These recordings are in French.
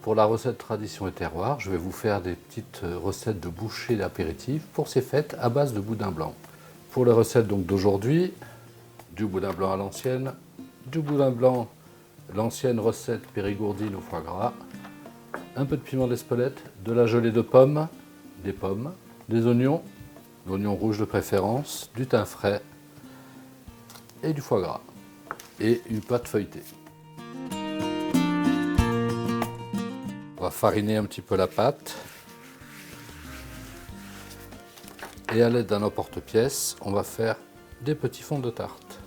pour la recette tradition et terroir, je vais vous faire des petites recettes de bouchées d'apéritif pour ces fêtes à base de boudin blanc. Pour les recettes donc d'aujourd'hui, du boudin blanc à l'ancienne, du boudin blanc, l'ancienne recette périgourdine au foie gras, un peu de piment d'Espelette, de la gelée de pommes, des oignons, l'oignon rouge de préférence, du thym frais et du foie gras et une pâte feuilletée. On va fariner un petit peu la pâte et à l'aide d'un emporte-pièce, on va faire des petits fonds de tarte.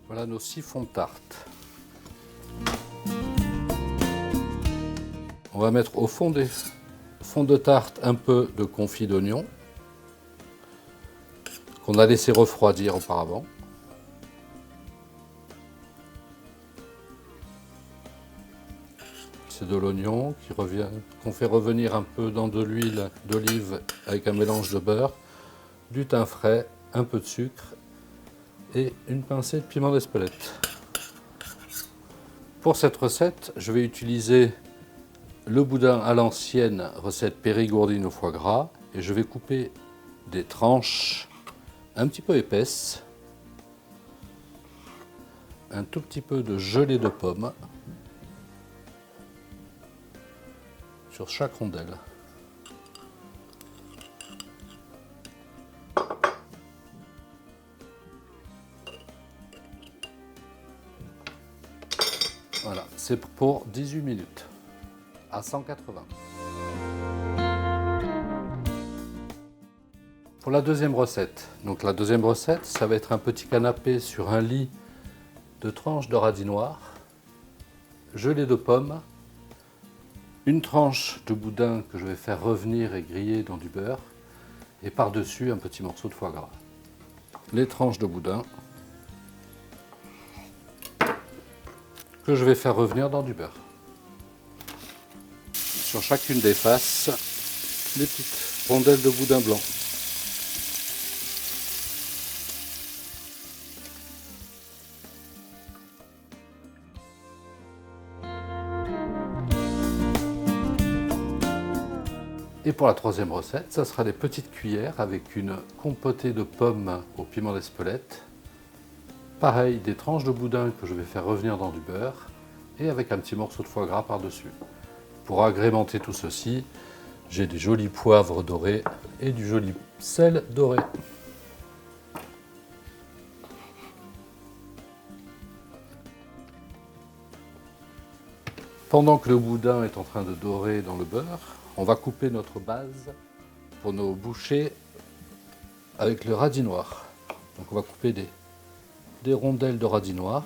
Voilà nos 6 fonds de tarte. On va mettre au fond des fonds de tarte un peu de confit d'oignon qu'on a laissé refroidir auparavant. C'est de l'oignon qu'on fait revenir un peu dans de l'huile d'olive avec un mélange de beurre, du thym frais, un peu de sucre et une pincée de piment d'Espelette. Pour cette recette, je vais utiliser le boudin à l'ancienne, recette périgourdine au foie gras, et je vais couper des tranches un petit peu épaisses, un tout petit peu de gelée de pommes sur chaque rondelle. Voilà, c'est pour 18 minutes à 180. Pour la deuxième recette, ça va être un petit canapé sur un lit de tranches de radis noir, gelée de pommes, une tranche de boudin que je vais faire revenir et griller dans du beurre, et par-dessus un petit morceau de foie gras. Les tranches de boudin que je vais faire revenir dans du beurre. Sur chacune des faces, des petites rondelles de boudin blanc. Et pour la troisième recette, ça sera des petites cuillères avec une compotée de pommes au piment d'Espelette. Pareil, des tranches de boudin que je vais faire revenir dans du beurre et avec un petit morceau de foie gras par-dessus. Pour agrémenter tout ceci, j'ai des jolis poivres dorés et du joli sel doré. Pendant que le boudin est en train de dorer dans le beurre, on va couper notre base pour nos bouchées avec le radis noir. Donc on va couper des rondelles de radis noir.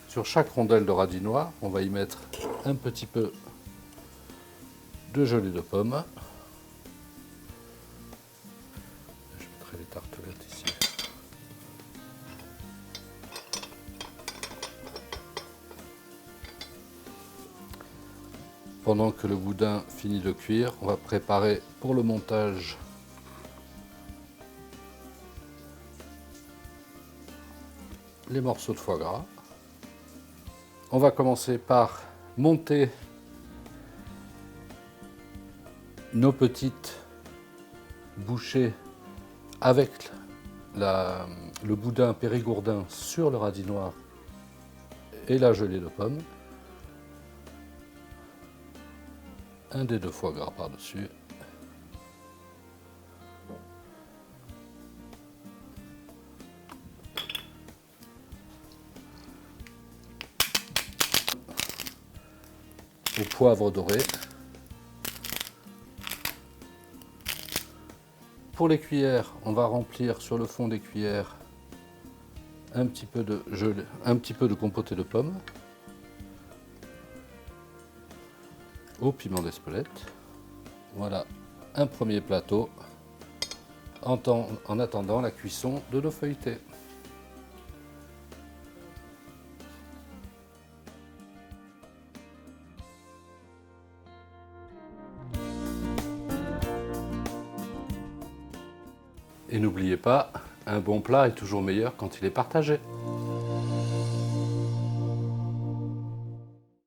Sur chaque rondelle de radis noir, on va y mettre un petit peu de gelée de pomme. Je mettrai les tartelettes ici. Pendant que le boudin finit de cuire, on va préparer pour le montage les morceaux de foie gras. On va commencer par monter nos petites bouchées avec le boudin périgourdin sur le radis noir et la gelée de pommes. Un des 2 foie gras par-dessus. Au poivre doré. Pour les cuillères, on va remplir sur le fond des cuillères un petit peu de gelée, un petit peu de compotée de pommes, au piment d'Espelette. Voilà un premier plateau en attendant la cuisson de nos feuilletés. Et n'oubliez pas, un bon plat est toujours meilleur quand il est partagé.